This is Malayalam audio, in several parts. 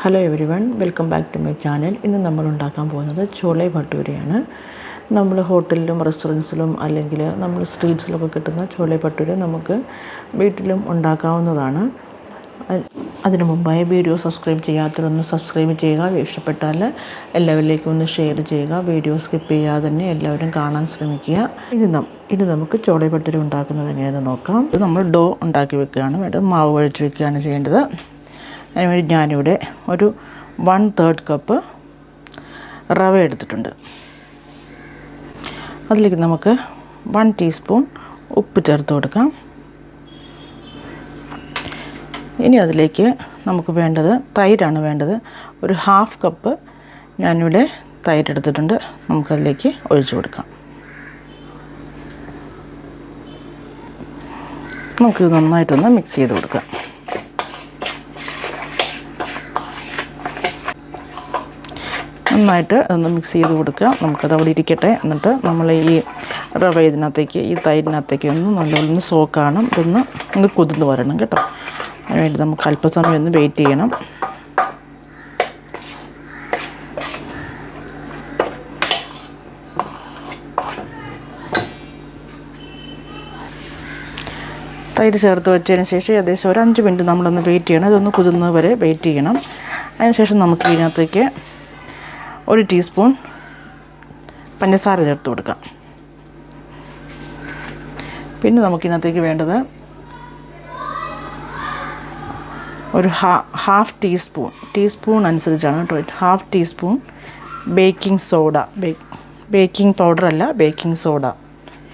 Hello everyone, welcome back to my channel. ഇന്ന് നമ്മൾ ഉണ്ടാക്കാൻ പോകുന്നത് ചോളെ ഭട്ടൂരയാണ്. നമ്മൾ ഹോട്ടലിലും റെസ്റ്റോറൻറ്റ്സിലും അല്ലെങ്കിൽ നമ്മൾ സ്ട്രീറ്റ്സിലൊക്കെ കിട്ടുന്ന ചോളെ ഭട്ടൂര നമുക്ക് വീട്ടിലും ഉണ്ടാക്കാവുന്നതാണ്. അതിനു മുമ്പായി വീഡിയോ സബ്സ്ക്രൈബ് ചെയ്യാത്തവരൊന്ന് സബ്സ്ക്രൈബ് ചെയ്യുക. ഇഷ്ടപ്പെട്ടാൽ എല്ലാവരിലേക്കും ഒന്ന് ഷെയർ ചെയ്യുക. വീഡിയോ സ്കിപ്പ് ചെയ്യാതെ തന്നെ എല്ലാവരും കാണാൻ ശ്രമിക്കുക. ഇനി നമുക്ക് ചോളെ ഭട്ടൂര ഉണ്ടാക്കുന്നത് എങ്ങനെയാണെന്ന് നോക്കാം. ഇത് നമ്മൾ ഡോ ഉണ്ടാക്കി വെക്കുകയാണ് വേണ്ടത്. മാവ് കുഴച്ച് വെക്കുകയാണ് ചെയ്യേണ്ടത്. അതിനുവേണ്ടി ഞാനിവിടെ ഒരു 1/3 കപ്പ് റവ എടുത്തിട്ടുണ്ട്. അതിലേക്ക് നമുക്ക് 1 ടീസ്പൂൺ ഉപ്പ് ചേർത്ത് കൊടുക്കാം. ഇനി അതിലേക്ക് നമുക്ക് വേണ്ടത് തൈരാണ് വേണ്ടത്. ഒരു 1/2 കപ്പ് ഞാനിവിടെ തൈര് എടുത്തിട്ടുണ്ട്. നമുക്കതിലേക്ക് ഒഴിച്ചു കൊടുക്കാം. നമുക്കിത് നന്നായിട്ടൊന്ന് മിക്സ് ചെയ്ത് കൊടുക്കാം. നന്നായിട്ട് ഒന്ന് മിക്സ് ചെയ്ത് കൊടുക്കുക. നമുക്കത് അവിടെ ഇരിക്കട്ടെ. എന്നിട്ട് നമ്മൾ ഈ റവ ഇതിനകത്തേക്ക് ഈ തൈരിനകത്തേക്ക് ഒന്ന് നല്ലപോലെ സോക്കാണ്. ഒന്ന് കുതിർന്ന് വരണം കേട്ടോ. അതിനുവേണ്ടി നമുക്ക് അല്പസമയം ഒന്ന് വെയിറ്റ് ചെയ്യണം. തൈര് ചേർത്ത് വെച്ചതിന് ശേഷം ഏകദേശം ഒരു 5 മിനിറ്റ് നമ്മളൊന്ന് വെയിറ്റ് ചെയ്യണം. ഇതൊന്ന് കുതിർന്ന് വരെ വെയിറ്റ് ചെയ്യണം. അതിനുശേഷം നമുക്ക് ഇതിനകത്തേക്ക് 1 ടീസ്പൂൺ പഞ്ചസാര ചേർത്ത് കൊടുക്കാം. പിന്നെ നമുക്കിതിനകത്തേക്ക് വേണ്ടത് ഒരു ഹാഫ് ടീസ്പൂൺ അനുസരിച്ചാണ് കേട്ടോ. 1/2 teaspoon baking soda, baking powder അല്ല, ബേക്കിംഗ് സോഡ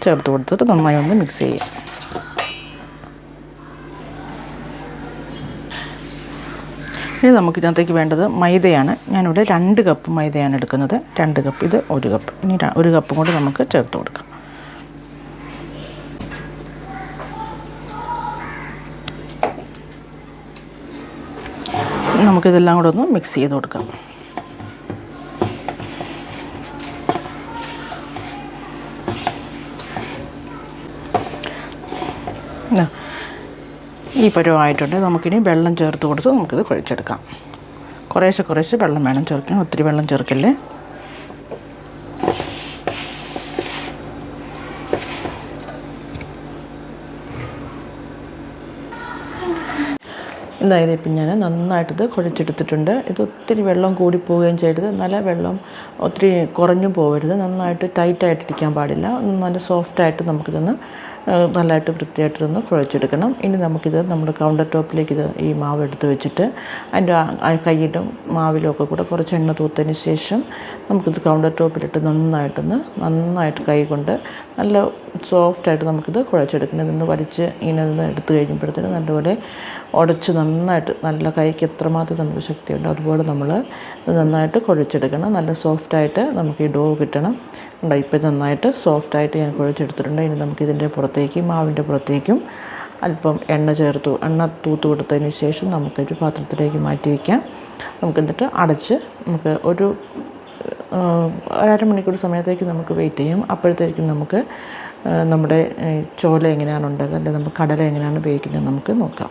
ചേർത്ത് കൊടുത്തിട്ട് നന്നായി ഒന്ന് മിക്സ് ചെയ്യാം. ഇനി നമുക്കിതിനകത്തേക്ക് വേണ്ടത് മൈദയാണ്. ഞാനിവിടെ 2 കപ്പ് മൈദയാണ് എടുക്കുന്നത്. 2 കപ്പ്, ഇത് 1 കപ്പ്. ഇനി 1 കപ്പും കൂടി നമുക്ക് ചേർത്ത് കൊടുക്കാം. നമുക്കിതെല്ലാം കൂടെ ഒന്ന് മിക്സ് ചെയ്ത് കൊടുക്കാം. ഈ പരുവമായിട്ടുണ്ട്. നമുക്കിനി വെള്ളം ചേർത്ത് കൊടുത്ത് നമുക്കിത് കുഴച്ചെടുക്കാം. കുറേശ്ശെ വെള്ളം വേണം ചേർക്കാൻ. ഒത്തിരി വെള്ളം ചേർക്കല്ലേ. അതായത് ഇപ്പം ഞാൻ നന്നായിട്ടിത് കുഴച്ചെടുത്തിട്ടുണ്ട്. ഇത് ഒത്തിരി വെള്ളം കൂടിപ്പോവുകയും ചെയ്യരുത്, നല്ല വെള്ളം ഒത്തിരി കുറഞ്ഞു പോകരുത്. നന്നായിട്ട് ടൈറ്റായിട്ടിരിക്കാൻ പാടില്ല. നല്ല സോഫ്റ്റായിട്ട് നമുക്കിതൊന്ന് നല്ലതായിട്ട് വൃത്തിയായിട്ടൊന്ന് കുഴച്ചെടുക്കണം. ഇനി നമുക്കിത് നമ്മുടെ കൗണ്ടർ ടോപ്പിലേക്ക് ഈ മാവ് എടുത്ത് വെച്ചിട്ട് അതിൻ്റെ കൈയിലും മാവിലും ഒക്കെ കൂടെ കുറച്ച് എണ്ണ തൂത്തതിന് ശേഷം നമുക്കിത് കൗണ്ടർ ടോപ്പിലിട്ട് നന്നായിട്ട് കൈ കൊണ്ട് നല്ല സോഫ്റ്റായിട്ട് നമുക്കിത് കുഴച്ചെടുക്കണം. ഇതൊന്ന് വലിച്ച് ഇങ്ങനെ എടുത്ത് കഴിയുമ്പോഴത്തേന് നല്ലപോലെ ഉടച്ച് നന്നായിട്ട് നല്ല കൈക്ക് എത്രമാത്രം നമുക്ക് ശക്തിയുണ്ട് അതുപോലെ നമ്മൾ നന്നായിട്ട് കുഴച്ചെടുക്കണം. നല്ല സോഫ്റ്റായിട്ട് നമുക്ക് ഈ ഡോ കിട്ടണം. ഇപ്പം നന്നായിട്ട് സോഫ്റ്റായിട്ട് ഞാൻ കുഴച്ചെടുത്തിട്ടുണ്ട്. ഇനി നമുക്കിതിൻ്റെ മാവിൻ്റെ പുറത്തേക്കും അല്പം എണ്ണ തൂത്ത് കൊടുത്തതിന് ശേഷം നമുക്കൊരു പാത്രത്തിലേക്ക് മാറ്റി വയ്ക്കാം. എന്നിട്ട് അടച്ച് നമുക്ക് ഒരു അരമണിക്കൂർ സമയത്തേക്ക് നമുക്ക് വെയിറ്റ് ചെയ്യും. അപ്പോഴത്തേക്കും നമുക്ക് നമ്മുടെ ചോല എങ്ങനെയാണ് ഉണ്ടാക്കുക, അല്ലെങ്കിൽ നമുക്ക് കടല എങ്ങനെയാണ് ഉപയോഗിക്കുന്നത് നമുക്ക് നോക്കാം.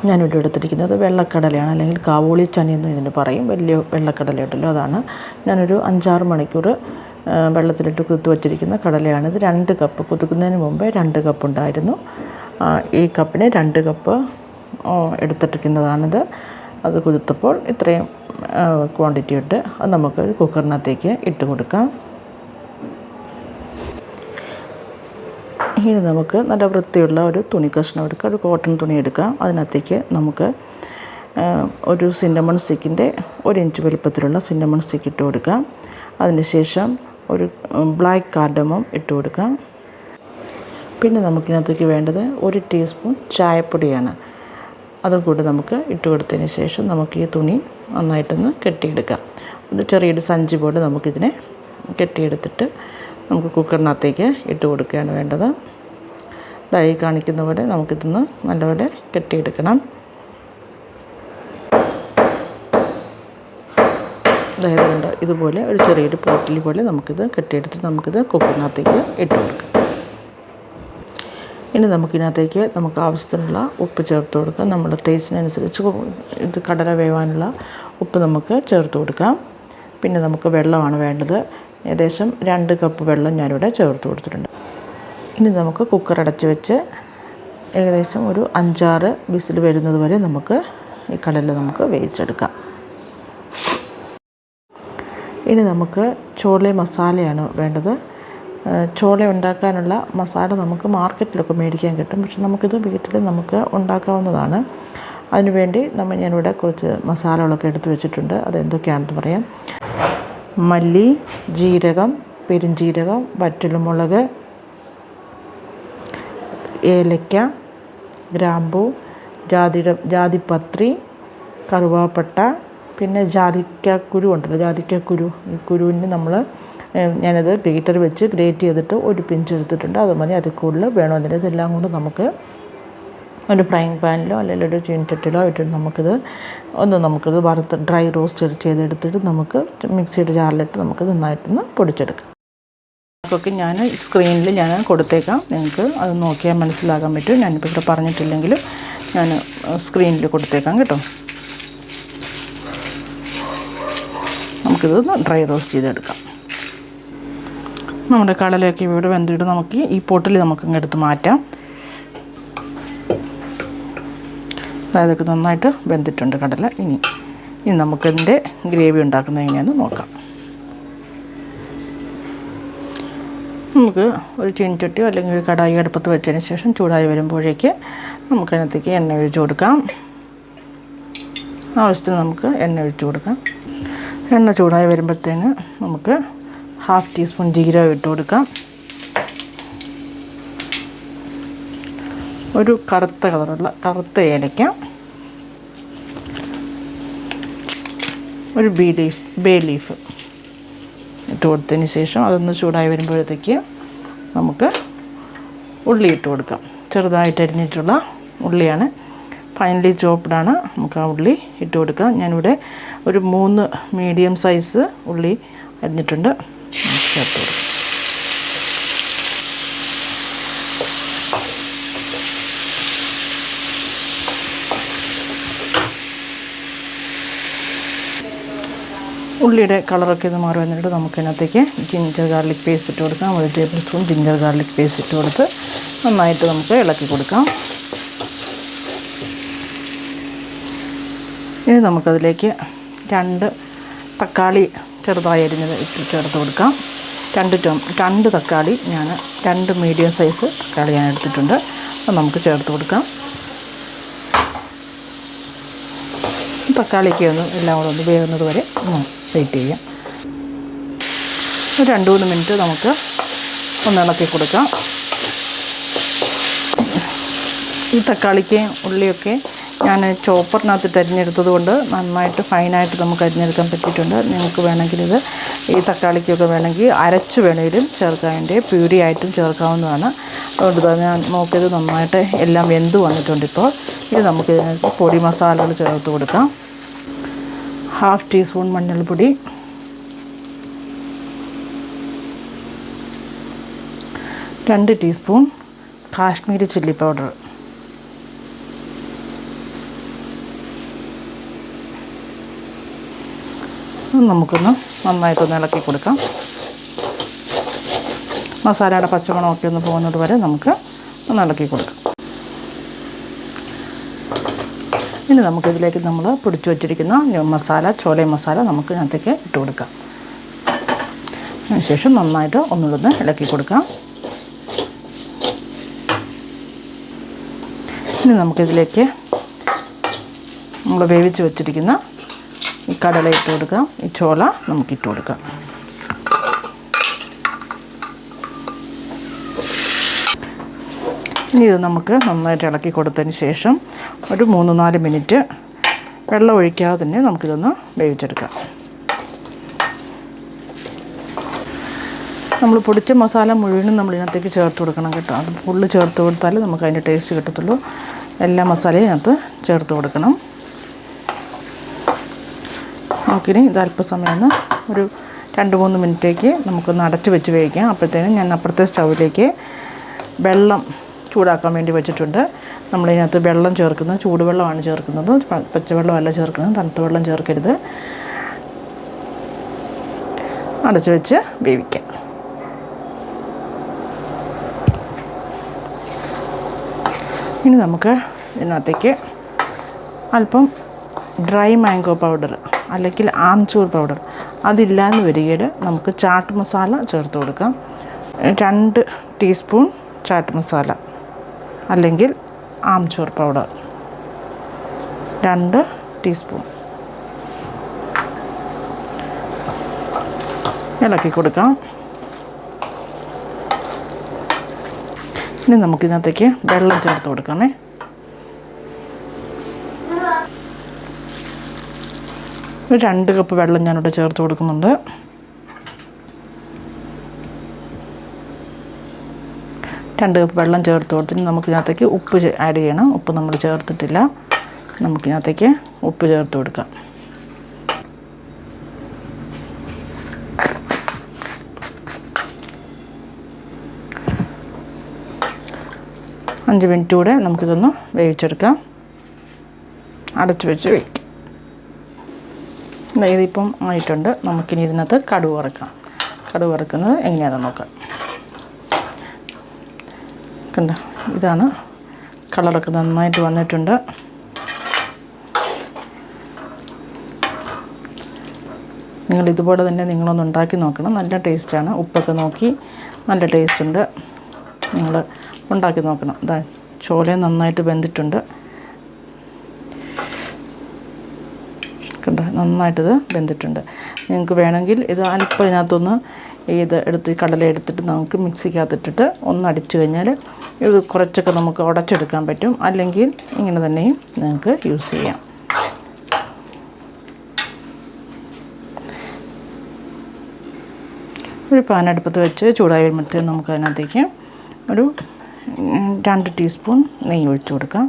ഞാനിവിടെ എടുത്തിരിക്കുന്നത് വെള്ളക്കടലയാണ്, അല്ലെങ്കിൽ കാബൂളി ചനയെന്നും ഇതിന് പറയും. വലിയ വെള്ളക്കടലയുണ്ടല്ലോ, അതാണ്. ഞാനൊരു 5-6 മണിക്കൂർ വെള്ളത്തിലിട്ട് കുതിർത്ത് വച്ചിരിക്കുന്ന കടലയാണ്. ഇത് 2 കപ്പ്, കുതിർക്കുന്നതിന് മുമ്പേ 2 കപ്പ് ഉണ്ടായിരുന്നു. ഈ കപ്പിന് 2 കപ്പ് എടുത്തിരിക്കുന്നതാണിത്. അത് കുതിർത്തപ്പോൾ ഇത്രയും ക്വാണ്ടിറ്റി ഉണ്ട്. അത് നമുക്ക് കുക്കറിനകത്തേക്ക് ഇട്ട് കൊടുക്കാം. ഇനി നമുക്ക് നല്ല വൃത്തിയുള്ള ഒരു തുണി കഷ്ണം എടുക്കാം, ഒരു കോട്ടൺ തുണി എടുക്കാം. അതിനകത്തേക്ക് നമുക്ക് ഒരു സിന്നമൺ സ്റ്റിക്കിൻ്റെ 1 ഇഞ്ച് വലുപ്പത്തിലുള്ള സിന്നമൺ സ്റ്റിക്ക് ഇട്ട് കൊടുക്കാം. അതിനുശേഷം ഒരു ബ്ലാക്ക് കാർഡമം ഇട്ട് കൊടുക്കാം. പിന്നെ നമുക്കിനകത്തേക്ക് വേണ്ടത് 1 ടീസ്പൂൺ ചായപ്പൊടിയാണ്. അതും കൂടി നമുക്ക് ഇട്ട് കൊടുത്തതിന് ശേഷം നമുക്ക് ഈ തുണി നന്നായിട്ടൊന്ന് കെട്ടിയെടുക്കാം. ഒരു ചെറിയൊരു സഞ്ചി പോലെ നമുക്കിതിനെ കെട്ടിയെടുത്തിട്ട് നമുക്ക് കുക്കറിനകത്തേക്ക് ഇട്ട് കൊടുക്കുകയാണ് വേണ്ടത്. ഇതായി കാണിക്കുന്ന പോലെ നമുക്കിതൊന്ന് നല്ലപോലെ കെട്ടിയെടുക്കണം. അതായത് ഇതുപോലെ ഒരു ചെറിയൊരു പോട്ടിൽ പോലെ നമുക്കിത് കെട്ടിയെടുത്തിട്ട് നമുക്കിത് കുക്കറിനകത്തേക്ക് ഇട്ട് കൊടുക്കാം. ഇനി നമുക്കിതിനകത്തേക്ക് നമുക്ക് ആവശ്യത്തിനുള്ള ഉപ്പ് ചേർത്ത് കൊടുക്കാം. നമ്മുടെ ടേസ്റ്റിനനുസരിച്ച് ഇത് കടല വേവാനുള്ള ഉപ്പ് നമുക്ക് ചേർത്ത് കൊടുക്കാം. പിന്നെ നമുക്ക് വെള്ളമാണ് വേണ്ടത്. ഏകദേശം 2 കപ്പ് വെള്ളം ഞാനിവിടെ ചേർത്ത് കൊടുത്തിട്ടുണ്ട്. ഇനി നമുക്ക് കുക്കർ അടച്ച് വെച്ച് ഏകദേശം ഒരു 5-6 വിസിൽ വരുന്നത് വരെ നമുക്ക് ഈ കടല നമുക്ക് വേവിച്ചെടുക്കാം. ഇനി നമുക്ക് ചോള മസാലയാണ് വേണ്ടത്. ചോള ഉണ്ടാക്കാനുള്ള മസാല നമുക്ക് മാർക്കറ്റിലൊക്കെ മേടിക്കാൻ കിട്ടും. പക്ഷെ നമുക്കിത് വീട്ടിൽ നമുക്ക് ഉണ്ടാക്കാവുന്നതാണ്. അതിനുവേണ്ടി ഞാനിവിടെ കുറച്ച് മസാലകളൊക്കെ എടുത്ത് വെച്ചിട്ടുണ്ട്. അതെന്തൊക്കെയാണെന്ന് പറയാം. മല്ലി, ജീരകം, പെരുംജീരകം, വറ്റൽമുളക്, ഏലക്ക, ഗ്രാമ്പൂ, ജാതിപത്രി, കറുവാപ്പട്ട, പിന്നെ ജാതിക്കക്കുരു ഉണ്ടല്ലോ, ജാതിക്കക്കുരു. ഈ കുരുവിന് ഞാനത് ഗ്രേറ്റർ വെച്ച് ഗ്രേറ്റ് ചെയ്തിട്ട് ഒരു പിഞ്ച് എടുത്തിട്ടുണ്ട്. അത് മതി. അതിൽ കൂടുതൽ വേണമെന്നില്ല. ഇതെല്ലാം കൊണ്ട് നമുക്ക് ഒരു ഫ്രൈങ് പാനിലോ അല്ലെങ്കിൽ ഒരു ചീനച്ചട്ടിയിലോ ഇട്ടിട്ട് നമുക്കിത് വറുത്ത് ഡ്രൈ റോസ്റ്റ് ചെയ്തെടുത്തിട്ട് നമുക്ക് മിക്സിയുടെ ജാറിലിട്ട് നമുക്ക് നന്നായിട്ടൊന്ന് പൊടിച്ചെടുക്കാം. ഒക്കെ ഞാൻ സ്ക്രീനിൽ കൊടുത്തേക്കാം. നിങ്ങൾക്ക് അത് നോക്കിയാൽ മനസ്സിലാക്കാൻ പറ്റും. ഞാനിപ്പോൾ ഇവിടെ പറഞ്ഞിട്ടില്ലെങ്കിലും ഞാൻ സ്ക്രീനിൽ കൊടുത്തേക്കാം കേട്ടോ. നമുക്കിത് ഡ്രൈ റോസ്റ്റ് ചെയ്തെടുക്കാം. നമ്മുടെ കടലയൊക്കെ ഇവിടെ വെന്തിട്ട് നമുക്ക് ഈ പോട്ടിൽ നമുക്കങ്ങ് എടുത്ത് മാറ്റാം. അതൊക്കെ നന്നായിട്ട് വെന്തിട്ടുണ്ട് കടല. ഇനി നമുക്കിതിൻ്റെ ഗ്രേവി ഉണ്ടാക്കുന്നത് എങ്ങനെയാണെന്ന് നോക്കാം. നമുക്ക് ഒരു ചീനച്ചട്ടിയോ അല്ലെങ്കിൽ ഒരു കടായി അടുപ്പത്ത് വെച്ചതിന് ശേഷം ചൂടായി വരുമ്പോഴേക്ക് നമുക്കതിനകത്തേക്ക് എണ്ണ ഒഴിച്ച് കൊടുക്കാം. ആവശ്യത്തിന് നമുക്ക് എണ്ണ ഒഴിച്ച് കൊടുക്കാം. എണ്ണ ചൂടായി വരുമ്പോഴത്തേന് നമുക്ക് 1/2 ടീസ്പൂൺ ജീരകം ഇട്ട് കൊടുക്കാം. ഒരു കറുത്ത കളറുള്ള കറുത്ത ഏലക്ക, ഒരു ബേ ലീഫ് ഇട്ട് കൊടുത്തതിന് ശേഷം അതൊന്ന് ചൂടായി വരുമ്പോഴത്തേക്ക് നമുക്ക് ഉള്ളി ഇട്ട് കൊടുക്കാം. ചെറുതായിട്ട് അരിഞ്ഞിട്ടുള്ള ഉള്ളിയാണ്, ഫൈനലി ചോപ്ഡാണ്. നമുക്ക് ആ ഉള്ളി ഇട്ട് കൊടുക്കാം. ഞാനിവിടെ ഒരു 3 മീഡിയം സൈസ് ഉള്ളി അരിഞ്ഞിട്ടുണ്ട്. ചേർത്ത് കൊടുക്കാം. ഉള്ളിയുടെ കളറൊക്കെ ഒന്ന് മാറി വന്നിട്ട് നമുക്കതിനകത്തേക്ക് ജിഞ്ചർ ഗാർലിക് പേസ്റ്റ് ഇട്ട് കൊടുക്കാം. 1 table spoon ginger garlic paste ഇട്ട് കൊടുത്ത് നന്നായിട്ട് നമുക്ക് ഇളക്കി കൊടുക്കാം. ഇനി നമുക്കതിലേക്ക് 2 തക്കാളി ചെറുതായി അരിഞ്ഞത് ചേർത്ത് കൊടുക്കാം. 2 തക്കാളി 2 മീഡിയം സൈസ് തക്കാളി ഞാൻ എടുത്തിട്ടുണ്ട്. അത് നമുക്ക് ചേർത്ത് കൊടുക്കാം. തക്കാളിക്ക് എല്ലാം കൂടെ ഒന്ന് വേകുന്നത് വരെ വെയിറ്റ് ചെയ്യാം. ഒരു 2-3 മിനിറ്റ് നമുക്ക് ഒന്ന് ഇളക്കി കൊടുക്കാം. ഈ തക്കാളിക്ക് ഉള്ളിയൊക്കെ ഞാൻ ചോപ്പറിനകത്ത് അരിഞ്ഞെടുത്തത് കൊണ്ട് നന്നായിട്ട് ഫൈനായിട്ട് നമുക്ക് അരിഞ്ഞെടുക്കാൻ പറ്റിയിട്ടുണ്ട്. നിങ്ങൾക്ക് വേണമെങ്കിൽ ഈ തക്കാളിക്കൊക്കെ വേണമെങ്കിൽ അരച്ച് വേണമെങ്കിലും ചേർക്കാം. അതിൻ്റെ പ്യൂരി ആയിട്ടും ചേർക്കാവുന്നതാണ്. അതുകൊണ്ട് ഞാൻ നോക്കിയത് നന്നായിട്ട് എല്ലാം വെന്ത് വന്നിട്ടുണ്ട്. ഇപ്പോൾ ഇത് നമുക്ക് പൊടി മസാലകൾ ചേർത്ത് കൊടുക്കാം. 1/2 ടീസ്പൂൺ മഞ്ഞൾപ്പൊടി, 2 ടീസ്പൂൺ കാശ്മീരി ചില്ലി പൗഡർ, നമുക്കൊന്ന് നന്നായിട്ടൊന്ന് ഇളക്കി കൊടുക്കാം. മസാലയുടെ പച്ചമണമൊക്കെ ഒന്ന് പോകുന്നത് വരെ നമുക്ക് ഒന്ന് ഇളക്കി കൊടുക്കാം. ഇനി നമുക്കിതിലേക്ക് നമ്മൾ പൊടിച്ചു വച്ചിരിക്കുന്ന ചോല മസാല നമുക്ക് ഇതിനകത്തേക്ക് ഇട്ട് കൊടുക്കാം. അതിനുശേഷം നന്നായിട്ട് ഒന്നുകൂടെ ഇളക്കി കൊടുക്കാം. ഇനി നമുക്കിതിലേക്ക് നമ്മൾ വേവിച്ച് വച്ചിരിക്കുന്ന ഈ കടല ഇട്ട് കൊടുക്കാം. ഈ ചോല നമുക്കിട്ട് കൊടുക്കാം. ഇനി ഇത് നമുക്ക് നന്നായിട്ട് ഇളക്കി കൊടുത്തതിന് ശേഷം ഒരു 3-4 മിനിറ്റ് വെള്ളം ഒഴിക്കാതെ തന്നെ നമുക്കിതൊന്ന് വേവിച്ചെടുക്കാം. നമ്മൾ പൊടിച്ച മസാല മുഴുവനും നമ്മൾ ഇതിനകത്തേക്ക് ചേർത്ത് കൊടുക്കണം കേട്ടോ. അത് ഫുള്ള് ചേർത്ത് കൊടുത്താൽ നമുക്ക് അതിൻ്റെ ടേസ്റ്റ് കിട്ടത്തുള്ളൂ. എല്ലാ മസാലയും ഇതിനകത്ത് ചേർത്ത് കൊടുക്കണം. നമുക്കിനി ഇത് അല്പസമയം ഒരു 2-3 മിനിറ്റേക്ക് നമുക്കൊന്ന് അടച്ച് വെച്ച് വേവിക്കാം. അപ്പോഴത്തേനും ഞാൻ അപ്പുറത്തെ സ്റ്റൗവിലേക്ക് വെള്ളം ചൂടാക്കാൻ വേണ്ടി വെച്ചിട്ടുണ്ട്. നമ്മളിതിനകത്ത് വെള്ളം ചേർക്കുന്നത് ചൂടുവെള്ളമാണ് ചേർക്കുന്നത്, പച്ചവെള്ളമല്ല ചേർക്കുന്നത്, തണുത്ത വെള്ളം ചേർക്കരുത്. അടച്ചു വെച്ച് വേവിക്കാം. ഇനി നമുക്ക് ഇതിനകത്തേക്ക് അല്പം ഡ്രൈ മാംഗോ പൗഡർ അല്ലെങ്കിൽ ആംചൂർ പൗഡർ അതില്ലാന്ന് വരികയിൽ നമുക്ക് ചാട്ട് മസാല ചേർത്ത് കൊടുക്കാം. 2 ടീസ്പൂൺ ചാട്ട് മസാല അല്ലെങ്കിൽ ആംചൂർ പൗഡർ 2 ടീസ്പൂൺ ഇളക്കി കൊടുക്കാം. ഇനി നമുക്കിതിനകത്തേക്ക് വെള്ളം ചേർത്ത് കൊടുക്കാമേ. ഒരു 2 കപ്പ് വെള്ളം ഞാനിവിടെ ചേർത്ത് കൊടുക്കുന്നുണ്ട്. രണ്ട് കപ്പ് വെള്ളം ചേർത്ത് കൊടുത്തിട്ട് നമുക്കിതിനകത്തേക്ക് ഉപ്പ് ആഡ് ചെയ്യണം. ഉപ്പ് നമ്മൾ ചേർത്തിട്ടില്ല. നമുക്കിതിനകത്തേക്ക് ഉപ്പ് ചേർത്ത് കൊടുക്കാം. അഞ്ച് മിനിറ്റ് കൂടെ നമുക്കിതൊന്ന് വേവിച്ചെടുക്കാം. അടച്ചു വെച്ച് വേവിക്കാം. ഇതിപ്പം ആയിട്ടുണ്ട്. നമുക്കിനി ഇതിനകത്ത് കടുക് വറുക്കാം. കടുക് വറുക്കുന്നത് എങ്ങനെയാണെന്ന് നോക്കാം. കണ്ട, ഇതാണ് കളറൊക്കെ നന്നായിട്ട് വന്നിട്ടുണ്ട്. നിങ്ങളിതുപോലെ തന്നെ നിങ്ങളൊന്ന് ഉണ്ടാക്കി നോക്കണം. നല്ല ടേസ്റ്റാണ്. ഉപ്പൊക്കെ നോക്കി നല്ല ടേസ്റ്റുണ്ട്. നിങ്ങൾ ഉണ്ടാക്കി നോക്കണം. ഇതാ ചോല നന്നായിട്ട് വെന്തിട്ടുണ്ട്. കണ്ട, നന്നായിട്ടിത് വെന്തിട്ടുണ്ട്. നിങ്ങൾക്ക് വേണമെങ്കിൽ ഇത് അല്പം ഇതിനകത്തൊന്ന് കടല എടുത്തിട്ട് നമുക്ക് മിക്സിക്കകത്തിട്ടിട്ട് ഒന്ന് അടിച്ചു കഴിഞ്ഞാൽ ഇത് കുറച്ചൊക്കെ നമുക്ക് ഉടച്ചെടുക്കാൻ പറ്റും. അല്ലെങ്കിൽ ഇങ്ങനെ തന്നെയും നിങ്ങൾക്ക് യൂസ് ചെയ്യാം. ഒരു പാൻ അടുപ്പത്ത് വെച്ച് ചൂടായി വരുമ്പോഴത്തേക്കും നമുക്ക് അതിനകത്തേക്ക് ഒരു 2 ടീസ്പൂൺ നെയ്യ് ഒഴിച്ചു കൊടുക്കാം.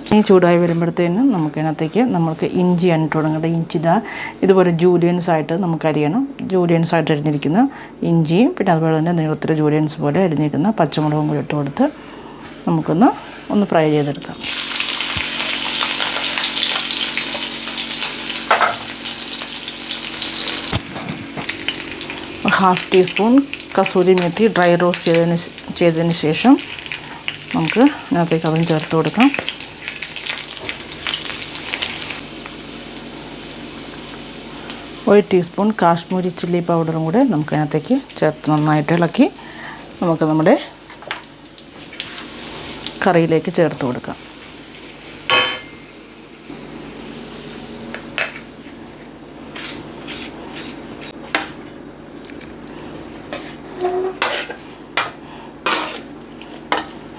നെയ്യ് ചൂടായി വരുമ്പോഴത്തേനും നമുക്കതിനകത്തേക്ക് നമുക്ക് ഇഞ്ചിയാണ് ഇട്ട് കൊടുക്കേണ്ടത്. ഇഞ്ചി ഇതുപോലെ ജൂലിയൻസ് ആയിട്ട് നമുക്ക് അരിയണം. ജൂലിയൻസ് ആയിട്ട് അരിഞ്ഞിരിക്കുന്ന ഇഞ്ചിയും പിന്നെ അതുപോലെ തന്നെ നീളത്തിൽ ജൂലിയൻസ് പോലെ അരിഞ്ഞിരിക്കുന്ന പച്ചമുളകും കൂടി ഇട്ട് കൊടുത്ത് നമുക്കൊന്ന് ഫ്രൈ ചെയ്തെടുക്കാം. ഹാഫ് ടീസ്പൂൺ കസൂരിമെത്തി ഡ്രൈ റോസ്റ്റ് ചെയ്തതിന് ശേഷം നമുക്ക് ഇതിനകത്തേക്ക് അതും ചേർത്ത് കൊടുക്കാം. ഒരു ടീസ്പൂൺ കാശ്മീരി ചില്ലി പൗഡറും കൂടെ നമുക്കതിനകത്തേക്ക് ചേർത്ത് നന്നായിട്ട് ഇളക്കി നമുക്ക് നമ്മുടെ കറിയിലേക്ക് ചേർത്ത് കൊടുക്കാം.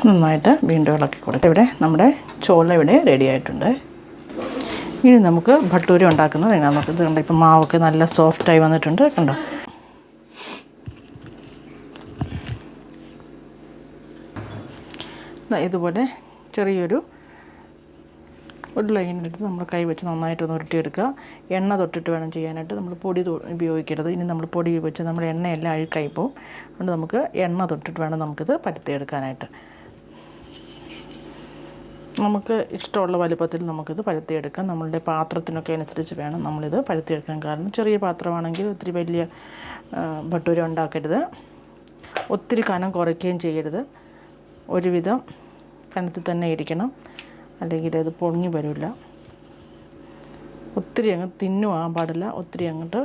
നന്നായിട്ട് വീണ്ടും ഇളക്കി കൊടുക്കാം. ഇവിടെ നമ്മുടെ ചോല ഇവിടെ റെഡി ആയിട്ടുണ്ട്. ഇനി നമുക്ക് ഭട്ടൂര ഉണ്ടാക്കുന്നത് എങ്ങനെയാണെന്ന് നോക്കാം. ഇത് കണ്ടോ, ഇപ്പം മാവൊക്കെ നല്ല സോഫ്റ്റായി വന്നിട്ടുണ്ട്. കണ്ടോ, ഇതുപോലെ ചെറിയൊരു ലൈനെടുത്ത് നമ്മൾ കൈ വെച്ച് നന്നായിട്ടൊന്ന് ഉരുട്ടിയെടുക്കുക. എണ്ണ തൊട്ടിട്ട് വേണം ചെയ്യാനായിട്ട്. നമ്മൾ പൊടി ഉപയോഗിക്കരുത്. ഇനി നമ്മൾ പൊടി ഉപയോഗിച്ച് നമ്മൾ എണ്ണയെല്ലാം അഴുക്കായി പോകും. അതുകൊണ്ട് നമുക്ക് എണ്ണ തൊട്ടിട്ട് വേണം നമുക്കിത് പരത്തിയെടുക്കാനായിട്ട്. നമുക്ക് ഇഷ്ടമുള്ള വലുപ്പത്തിൽ നമുക്കിത് പരത്തിയെടുക്കാം. നമ്മളുടെ പാത്രത്തിനൊക്കെ അനുസരിച്ച് വേണം നമ്മളിത് പരത്തിയെടുക്കാൻ. കാരണം ചെറിയ പാത്രമാണെങ്കിൽ ഒത്തിരി വലിയ ഭട്ടൂര ഉണ്ടാക്കരുത്. ഒത്തിരി കനം കുറയ്ക്കുകയും ചെയ്യരുത്. ഒരുവിധം കനത്തിൽ തന്നെ ഇരിക്കണം, അല്ലെങ്കിൽ അത് പൊങ്ങി വരില്ല. ഒത്തിരി അങ്ങ് തിന്നും ആകാൻ പാടില്ല, ഒത്തിരി അങ്ങോട്ട്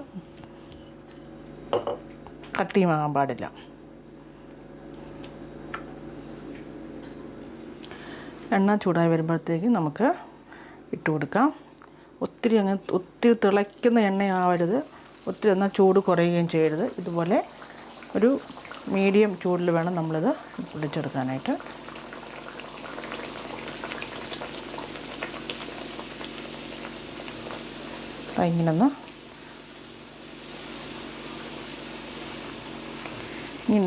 കട്ടിയും ആകാൻ പാടില്ല. എണ്ണ ചൂടായി വരുമ്പോഴത്തേക്ക് നമുക്ക് ഇട്ട് കൊടുക്കാം. ഒത്തിരി തിളയ്ക്കുന്ന എണ്ണയാവരുത്, ഒത്തിരി എന്നാൽ ചൂട് കുറയുകയും ചെയ്യരുത്. ഇതുപോലെ ഒരു മീഡിയം ചൂടിൽ വേണം നമ്മളിത് പൊടിച്ചെടുക്കാനായിട്ട്. ഇങ്ങനെ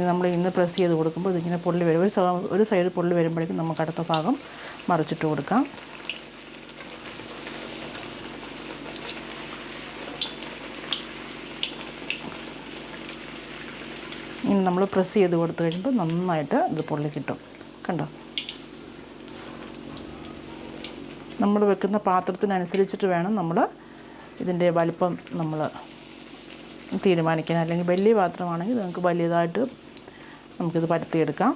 നമ്മൾ പ്രസ് ചെയ്ത് കൊടുക്കുമ്പോൾ ഇതിങ്ങനെ പൊള്ളി വരും. ഒരു സൈഡ് പൊള്ളി വരുമ്പോഴേക്കും നമുക്ക് അടുത്ത ഭാഗം മറിച്ചിട്ട് കൊടുക്കാം. ഇനി നമ്മൾ പ്രസ് ചെയ്ത് കൊടുത്തു കഴിയുമ്പോൾ നന്നായിട്ട് ഇത് പൊള്ളി കിട്ടും. കണ്ടോ? നമ്മൾ വെക്കുന്ന പാത്രത്തിനനുസരിച്ചിട്ട് വേണം നമ്മൾ ഇതിൻ്റെ വലിപ്പം നമ്മൾ തീരുമാനിക്കാൻ. അല്ലെങ്കിൽ വലിയ പാത്രമാണെങ്കിൽ നിങ്ങൾക്ക് വലിയതായിട്ട് നമുക്കിത് പരത്തിയെടുക്കാം.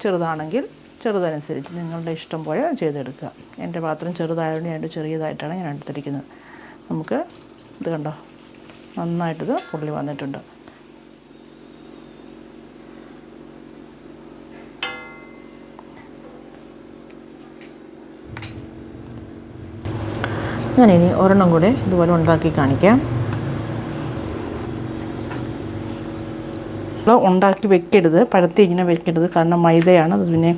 ചെറുതാണെങ്കിൽ ചെറുതനുസരിച്ച് നിങ്ങളുടെ ഇഷ്ടം പോലെ ചെയ്തെടുക്കുക. എൻ്റെ പാത്രം ചെറുതായതുകൊണ്ട് ഞാൻ ചെറിയതായിട്ടാണ് ഞാൻ എടുത്തിരിക്കുന്നത്. നമുക്ക് ഇത് കണ്ടോ, നന്നായിട്ടിത് പൊള്ളി വന്നിട്ടുണ്ട്. ഞാനിനി ഒരെണ്ണം കൂടെ ഇതുപോലെ ഉണ്ടാക്കി കാണിക്കാം. ഉണ്ടാക്കി വെക്കരുത്, പരത്തി ഇങ്ങനെ വെക്കരുത്. കാരണം മൈദയാണ് അത്. പിന്നെ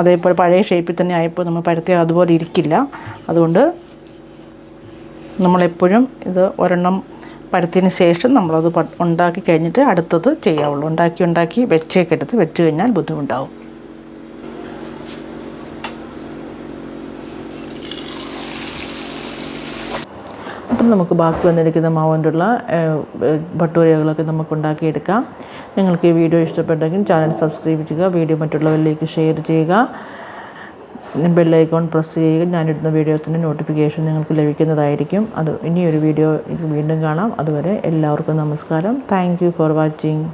അതേപോലെ പഴയ ഷേപ്പിൽ തന്നെ ആയപ്പോൾ നമ്മൾ പരത്തിയാൽ അതുപോലെ ഇരിക്കില്ല. അതുകൊണ്ട് നമ്മളെപ്പോഴും ഇത് ഒരെണ്ണം പരത്തിയതിന് ശേഷം നമ്മളത് ഉണ്ടാക്കി കഴിഞ്ഞിട്ട് അടുത്തത് ചെയ്യാവുള്ളൂ. ഉണ്ടാക്കി വെച്ചേക്കരുത്. വെച്ച് കഴിഞ്ഞാൽ ബുദ്ധിമുട്ടാവും. അപ്പം നമുക്ക് ബാക്കി വന്നിരിക്കുന്ന മാവ് കൊണ്ടുള്ള ഭട്ടൂരകളൊക്കെ നമുക്ക് ഉണ്ടാക്കിയെടുക്കാം. നിങ്ങൾക്ക് ഈ വീഡിയോ ഇഷ്ടപ്പെട്ടെങ്കിൽ ചാനൽ സബ്സ്ക്രൈബ് ചെയ്യുക, വീഡിയോ മറ്റുള്ളവരിലേക്ക് ഷെയർ ചെയ്യുക, ബെൽ ഐക്കോൺ പ്രസ് ചെയ്യുക. ഞാനിടുന്ന വീഡിയോസിൻ്റെ നോട്ടിഫിക്കേഷൻ നിങ്ങൾക്ക് ലഭിക്കുന്നതായിരിക്കും. ഇനിയൊരു വീഡിയോ വീണ്ടും കാണാം. അതുവരെ എല്ലാവർക്കും നമസ്കാരം. Thank you for watching.